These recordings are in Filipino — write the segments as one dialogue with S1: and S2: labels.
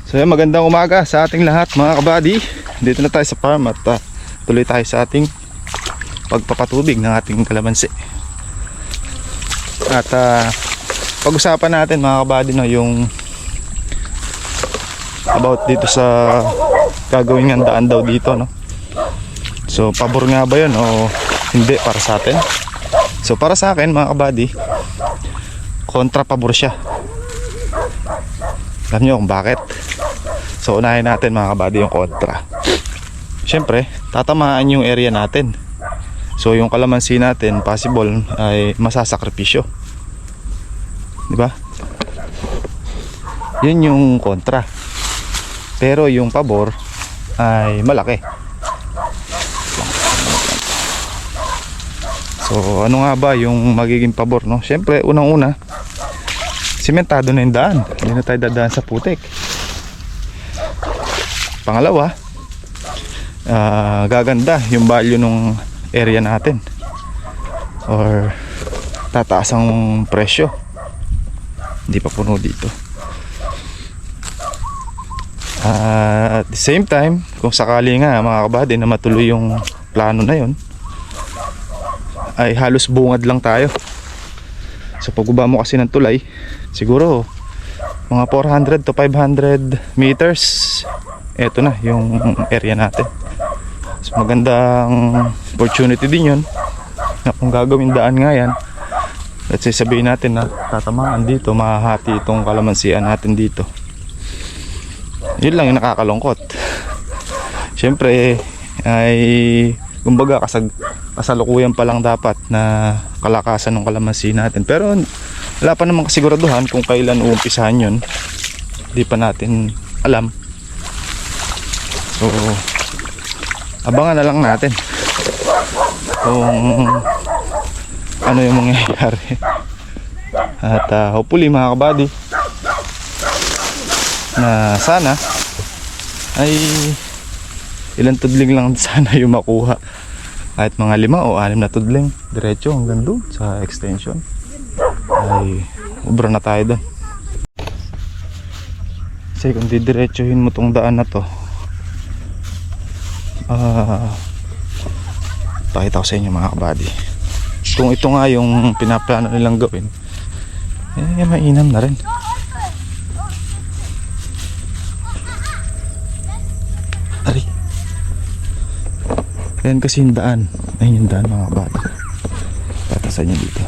S1: So yan, magandang umaga sa ating lahat mga kabady. Dito na tayo sa farm at tuloy tayo sa ating pagpapatubig ng ating kalamansi. At pag-usapan natin mga kabady, no, yung about dito sa gagawin ng daan daw dito, no. So pabor nga ba yun o hindi para sa atin? So para sa akin mga kabady, kontra pabor siya. Alam nyo kung bakit? So unahin natin mga kabady yung kontra. Siyempre tatamaan yung area natin. So yung kalamansi natin possible ay masasakripisyo, diba? Yun yung kontra. Pero yung pabor ay malaki. So ano nga ba yung magiging pabor, no? Siyempre unang-una, simentado na yung daan. Hindi na tayo dadaan sa putik. Pangalawa, gaganda yung value ng area natin, or tataas ang presyo. Hindi pa puno dito. At the same time, kung sakali nga mga kabady na matuloy yung plano na yun, ay halos bungad lang tayo. So pagbaba mo kasi ng tulay, siguro mga 400 to 500 meters, eto na yung area natin. So magandang opportunity din yun na kung gagawin daan nga yan, let's say sabihin natin na tatamaan dito, mahahati itong kalamansian natin dito. Yun lang yung nakakalungkot. Siyempre ay kumbaga kasalukuyan pa lang dapat na kalakasan ng kalamansi natin, pero wala pa namang kasiguraduhan kung kailan uumpisahan yun. Hindi pa natin alam. So abangan na lang natin kung ano yung mangyayari. At hopefully mga kabady, na sana ay ilang tudling lang sana yung makuha. Kahit mga 5 o 6 na tudling diretso hanggang doon sa extension, ay ubra na tayo doon. Kasi kung didiretsuhin mo tong daan na to, pakita ko sa inyo mga kabady, kung ito nga yung pinaplano nilang gawin, mainam na rin. Ari, ayan kasi yung daan. Ayun yung daan mga kabady. Tatasan nyo dito.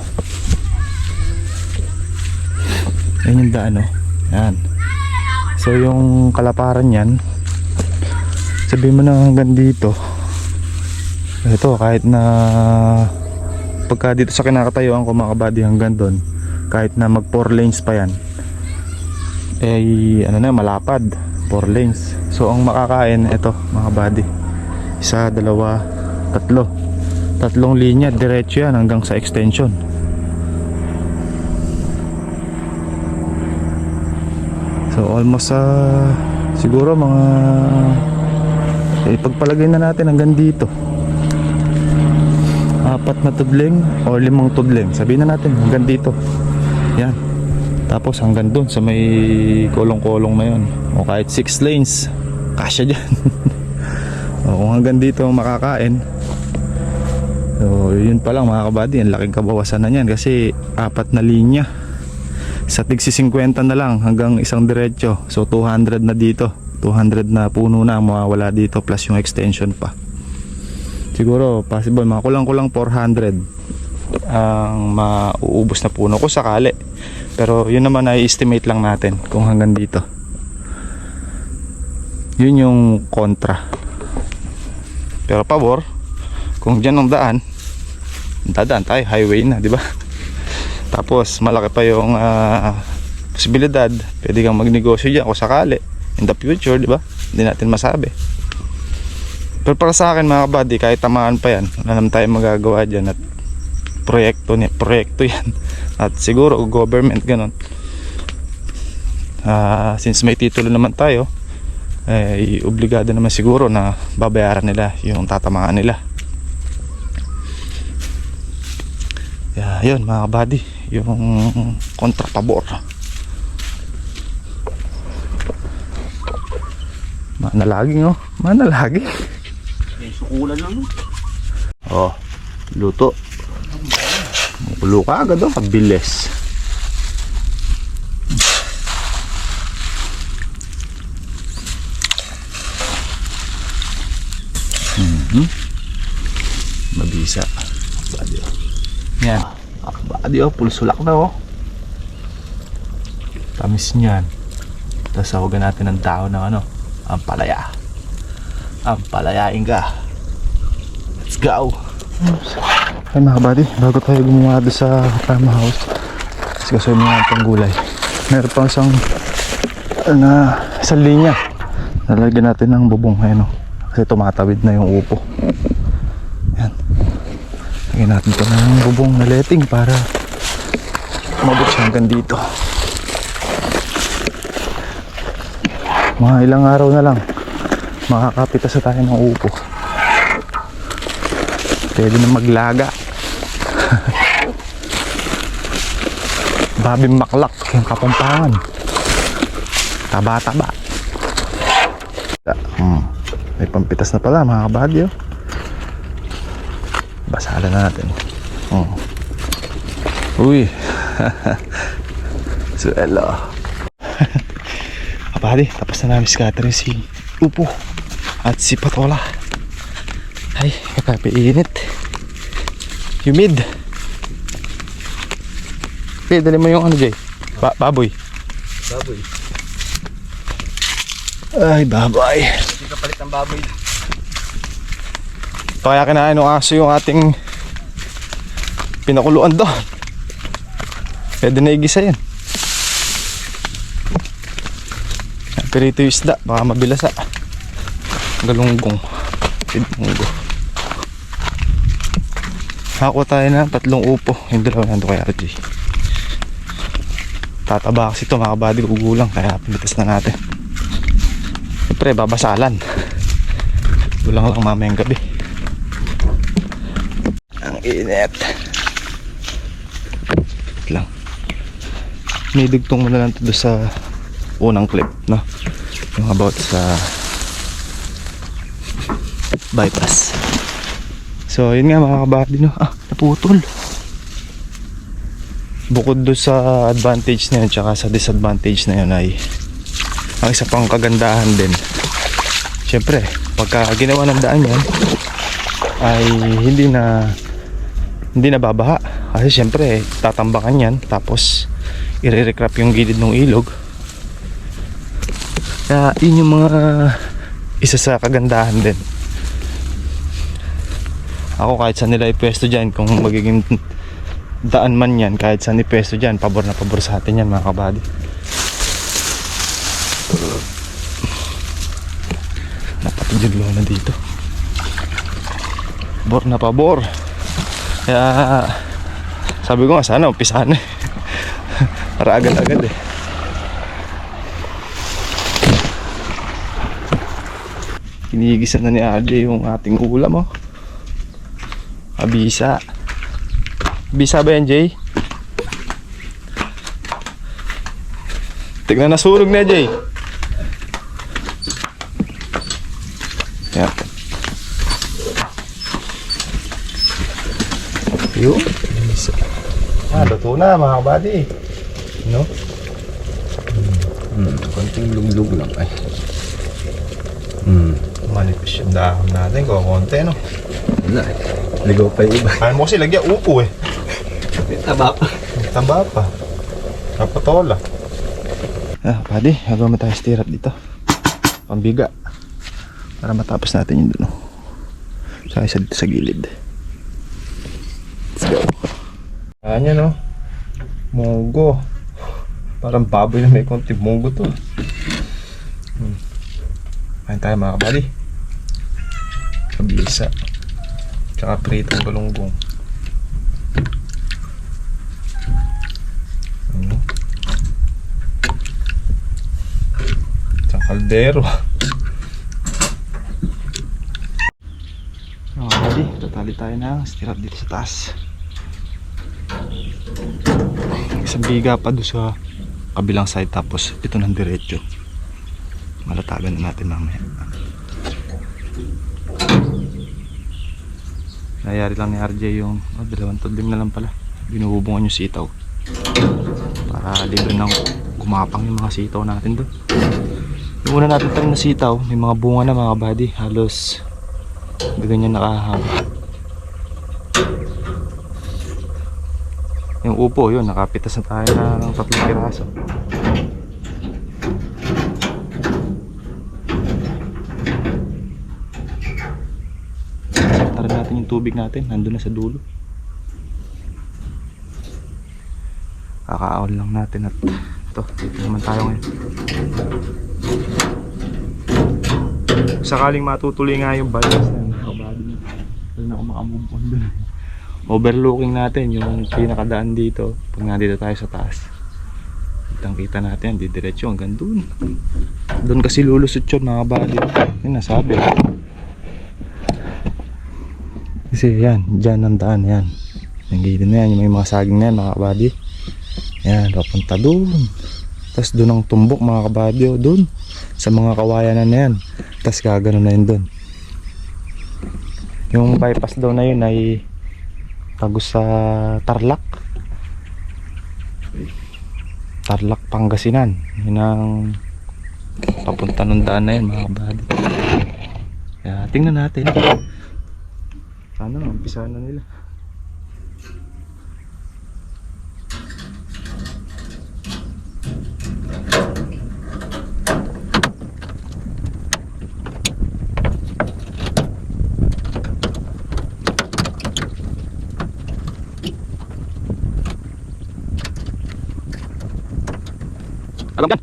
S1: Ayun yung daan, oh. Ayan. So yung kalaparan yan, sabihin mo na hanggang dito. Ito kahit na pagka dito sa kinakatayuan ko mga kabady hanggang doon, kahit na mag 4 lanes pa yan, ano na, malapad 4 lanes. So ang makakain ito mga kabady, 1, 2, 3 linya diretso yan hanggang sa extension. So almost siguro mga pagpalagay na natin hanggang dito 4 na tudling o 5 tudling, sabihin na natin hanggang dito yan. Tapos hanggang doon sa may kolong-kolong na yun, o kahit 6 lanes kasya dyan. O kung hanggang dito makakain, so yun pa lang mga kabady, ang laking kabawasan na yan. Kasi 4 na linya sa tigsi 50 na lang hanggang isang diretso. So 200 na dito, 200 na puno na mawawala dito, plus yung extension pa. Siguro possible mga kulang-kulang 400 ang mauubos na puno ko sakali. Pero yun naman ay estimate lang natin kung hanggang dito. Yun yung kontra. Pero pabor, kung dyan ang daan, dadaan tayo, highway na, di ba? Tapos malaki pa yung posibilidad, pwede kang magnegosyo dyan kung sakali in the future, di ba? Hindi natin masabi. Pero para sa akin mga kabady, kahit tamaan pa yan, wala naman tayo magagawa dyan. At proyekto yan. At siguro government ganun, since may titulo naman tayo, ay obligado naman siguro na babayaran nila yung tatamaan nila. Yun mga kabady, yung kontrapabor. Manalaging oh. Manalaging.
S2: May sukulan lang.
S1: Oh, luto. Magulo ka agad oh. Kabilis. Mabisa. Badi oh. Yan. Badi oh. Pulsulak na oh. Tamis niyan. Tapos sahugan natin ng dahon ng ano. Ampalaya. Ampalayain ka. Let's go. Ay mga buddy, bago tayo gumawa doon sa farmhouse, kasi kasoy mo nga itong gulay. Meron pang isang linya. Nalagyan natin ng bubong. Ayan o. Kasi tumatawid na yung upo. Ayan. Lagyan natin ito ng bubong na letting para umabot siya hanggang dito. Mga ilang araw na lang makakapitas na tayo ng upo. Pwede na maglaga. Babing maklak yung Kapampangan. Taba-taba. May pampitas na pala mga kabadyo. Basalan natin. Uy. Suelo. Kabady, tapos na namin scattering si Upo at si Patola. Ay, kakapiinit. Humid. Okay, dali mo yung ano, Jay. Baboy.
S2: Baboy.
S1: Ay, baboy.
S2: Hindi ka palit ng baboy.
S1: Ito kaya kinain ng aso yung ating pinakuluan doon. Pwede na igisa yan. Perito yung isda, baka mabilasa. Galunggong. Pidunggo. Hakuha tayo na 3 upo. Yung dalawa nando kay RJ. Tataba kasi ito mga kabady, gugulang. Kaya pinitas na natin. Siyempre babasalan. Gulang lang mamayang gabi. Ang init. Lang. May dugtong mo na lang ito sa unang clip, no? Yung about sa bypass. So yun nga mga kabady, no? Naputol. Bukod doon sa advantage na yun tsaka sa disadvantage na yun ay ang isa pang kagandahan din, syempre pagka ginawa ng daan yan ay hindi na babaha kasi syempre tatambakan yan tapos i-recrap yung gilid ng ilog. Kaya yun yung mga isa sa kagandahan din. Ako kahit saan nila ipwesto dyan, kung magiging daan man yan, kahit saan ipwesto dyan, pabor na pabor sa atin yan mga kabady. Napatid yung lona dito. Pabor na pabor. Kaya sabi ko nga sana umpisahan eh. Para agad-agad eh. Kinigisa na ni RJ yung ating ulam oh. Abisa. Abisa ba yan, Jay? Tignan na sunog na, Jay. Yan. Yun. Luto na mga kabady. No?
S2: Konting luglug lang ay.
S1: Manipis yung dahon natin. Kukunti, no?
S2: Wala eh. Ligaw pa yung iba.
S1: Kaya mo kasi lagyan upo eh.
S2: Taba pa.
S1: Taba pa. Kapatola. Pwede. Hagawa mo tayo stirap dito. Pambiga. Para matapos natin yung dun. Sa isa dito sa gilid. Let's go. Ayan yan no. Munggo. Parang baboy na may konti munggo to. Kain tayo mga kabady. Kabisa. Tsaka pritong galunggong. Tsaka kaldero. Kabady, tatali tayo na stirap dito sa taas. Isang biga pa doon sa kabilang side tapos ito ng diretso. Malatagan na natin mamaya. Nangyari lang ni RJ yung dalawang tudling na lang pala. Binuhubungan yung sitaw para libre nang gumapang yung mga sitaw natin doon. Yung una natin tanim na sitaw, may mga bunga na mga buddy. Halos ganyan nakahaba. Yung upo yun, nakapitas na tayo ng 3 piraso. Tara natin yung tubig natin, nandun na sa dulo. Kakaon lang natin at ito, dito naman tayo ngayon. Sakaling matutuloy nga yung balance na nakabali, wala na ako makamove on dun. Overlooking natin yung pinakadaan dito pag nandito tayo sa taas. Kitang kita natin, didiretso hanggang dun. Doon kasi lulusot yun mga buddy. Yun nasabi. Kasi yan, dyan ang daan yan. Nanggilid na yan, yung may mga saging na yan mga buddy. Yan, papunta dun. Tapos dun ang tumbok mga kabady, dun sa mga kawayanan na yan. Tapos gagano na yun dun. Yung bypass daw na yun ay tagos sa Tarlac, Pangasinan. Yun ang papunta ng daan na yun mga kabady. Kaya tingnan natin. Sana umpisa na nila. Alam kan?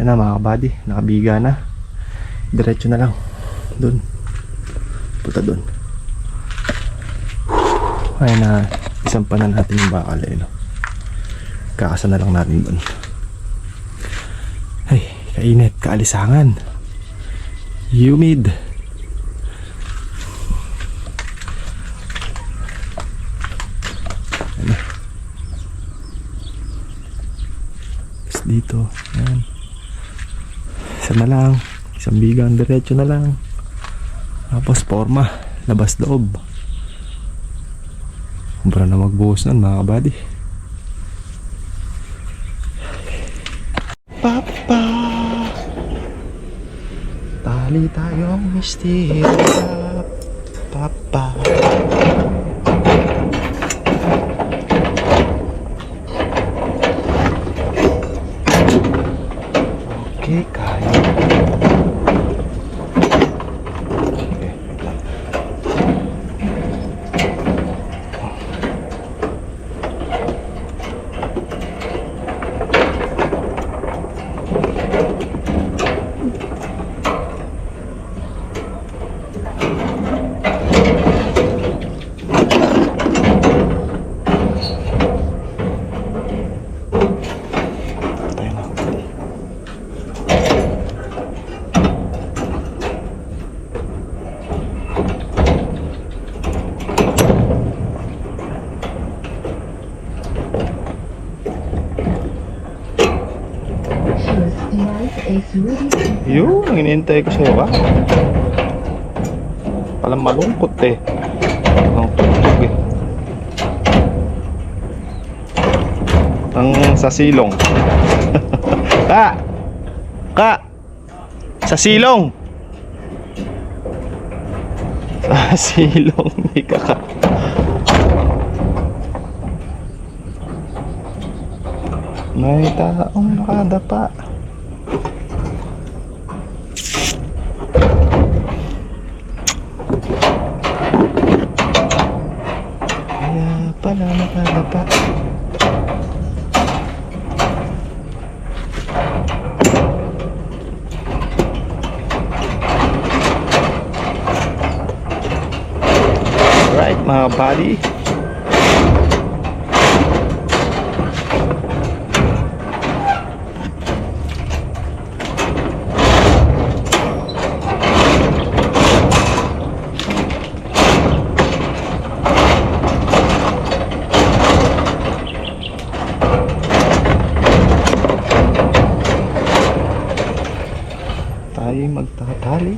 S1: Yan na mga kabady, nakabiga na. Diretso na lang dun, punta dun. Ayun na, isang pa na natin yung bakal no? Kakasa na lang natin dun. Ay, kainit, kaalisangan, humid. Ano? Tapos dito, yan. Isa na lang, isang bigang diretso na lang. Tapos forma, labas loob. Kumpara na magbuhos nun mga kabady. Papa, tali tayong misterya. Papa, okay, kaya. Okay, wait lang. Tayo na. Yun, ang inintay ko sa'yo ka. Palang malungkot eh. Ang tugtog eh. Sa silong. Ka! Ka! Sa silong! Sa silong. Ika ka. May taong nakadapa. Kaya pala nakadapa. Alright mga buddy. Tayo magtatali.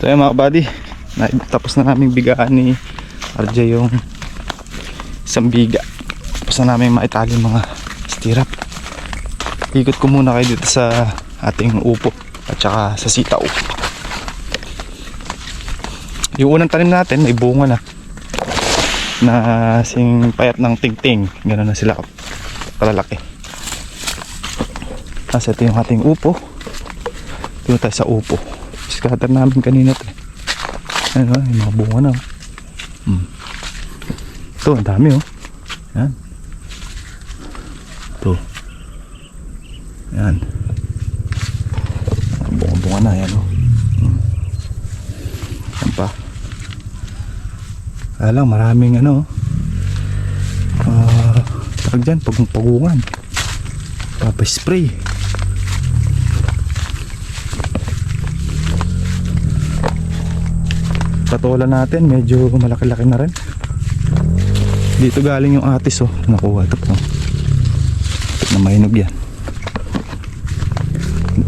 S1: So yun mga buddy, tapos na namin bigaan ni RJ yung isang biga. Tapos na namin maitali mga stirrup. Ikot ko muna kayo dito sa ating upo at saka sa sitaw. Yung unang tanim natin may bunga na sing payat ng tingting. Gano'n na sila kalalaki. Tapos ito yung ating upo. Dito tayo sa upo. Scatter namin kanina to. Ano, yung mga bunga na. Ito, ang dami oh. Yan. Ito. Yan. Bunga-bunga na yan oh. Yan pa. Kaya lang maraming ano tawag dyan, pagpagungan. Papaspray. Patola natin medyo malaki-laki na rin. Dito galing yung atis oh. Nakuha ito po. Na mahinog yan.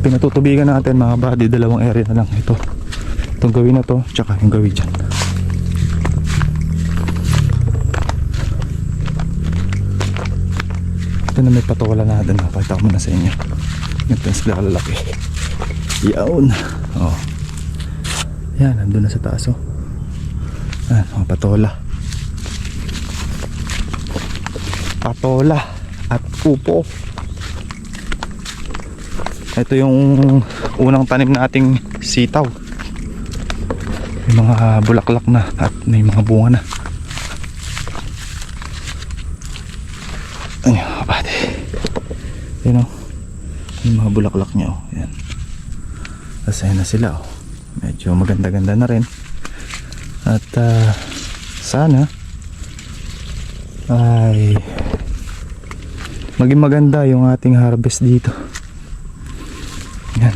S1: Pinatutubigan natin mga buddy, dalawang area na lang ito. Itong gawin na to, tsaka yung gawin dyan. Ito na may patola natin. Napakita ko muna sa inyo. Ito yung sila kalalaki. Yaon. Oh. Yan, nandun na sa taas oh. Ayan, mga patola. Patola at upo. Ito yung unang tanim nating sitaw. May mga bulaklak na at may mga bunga na. Ayan, kapatid. Ayan o. Yung mga bulaklak niya o. Ayan. Asaya na sila o. Medyo maganda-ganda na rin. At sana ay maging maganda yung ating harvest dito. Yan.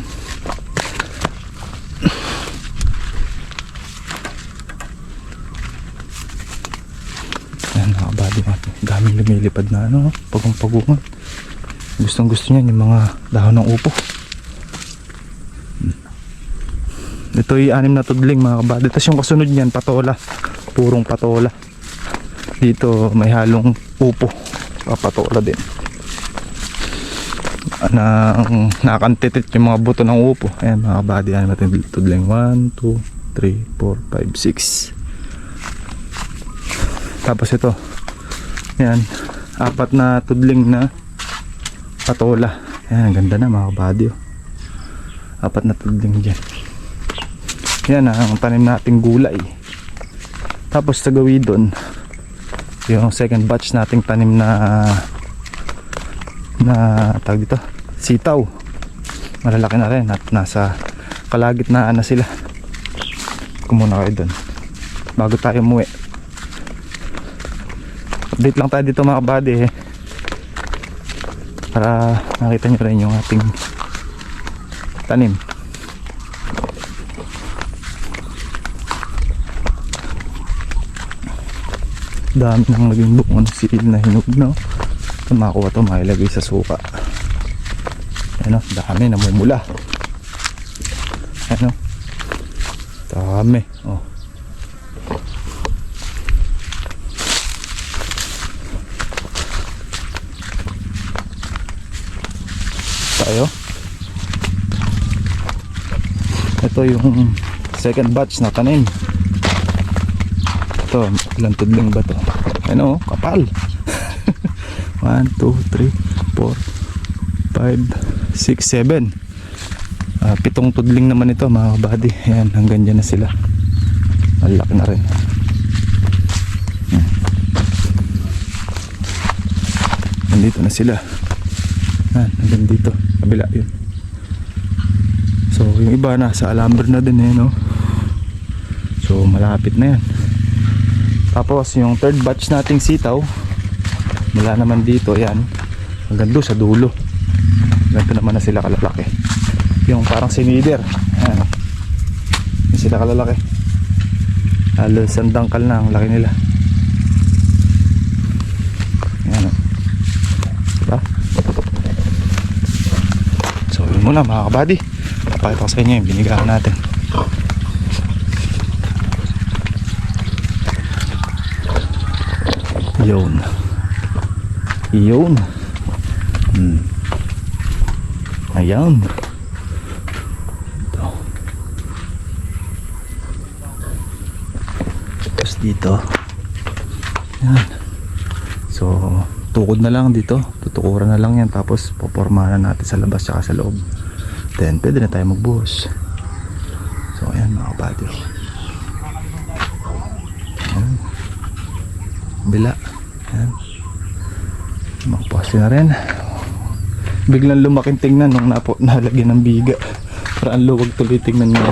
S1: Yan mga body natin. Daming lumilipad na ano, pagong-pagungan. Gustong gusto niyan yung mga dahon ng upo. Ito ay 6 na tudling mga kabady. Tapos yung kasunod niyan, patola. Purong patola. Dito may halong upo. Patola din. Nakantitit yung mga buto ng upo. Ayan mga kabady. 6 natin tudling. 1, 2, 3, 4, 5, 6. Tapos ito. Ayan. 4 na tudling na patola. Ayan. Ang ganda na mga kabady. 4 na tudling dyan. Yan ang tanim nating gulay. Tapos sa gawin doon yung second batch nating tanim na tawag dito, sitaw. Malalaki na rin at nasa kalagitnaan na sila. Kumuna kayo doon bago tayo umuwi. Update lang tayo dito mga kabady para makita nyo rin yung ating tanim. Dami nang naging buong siil na hinog na. Makuha ito, mailagay sa suka. Ano, dami namumula. Ano, dami. Oh. Tayo. Ito yung second batch na tanim. Ito, ilang tudling ba ito? Ano, kapal. 1, 2, 3, 4, 5, 6, 7. 7 tudling naman ito mga kabady. Ayan, hanggang dyan na sila. Malaki na rin. Nandito na sila. Hanggang dito. Kabila yun. So, yung iba nasa alambre na din no? So, malapit na yan. Tapos yung third batch nating sitaw mula naman dito, yan hanggang doon sa dulo. Ganito naman na sila kalalaki. Yung parang sinider, yan. Yung sila kalalaki. Halos ang dangkal na, ang laki nila. Yan o. Diba? So yun muna mga kabady. Papakita ko sa inyo yung binigahan natin. Yun. Yun. Ayan. Ito. Tapos dito. Ayan. So, tukod na lang dito. Tutukuran na lang yan. Tapos, popormahan na natin sa labas tsaka sa loob. Then, pwede na tayo magbuhos. So, ayan mga kabady. Ayan. Bila. Ayan. Makapasli na rin. Biglang lumaking tingnan nung nalagyan ng biga. Parang luwag tuloy tingnan mo.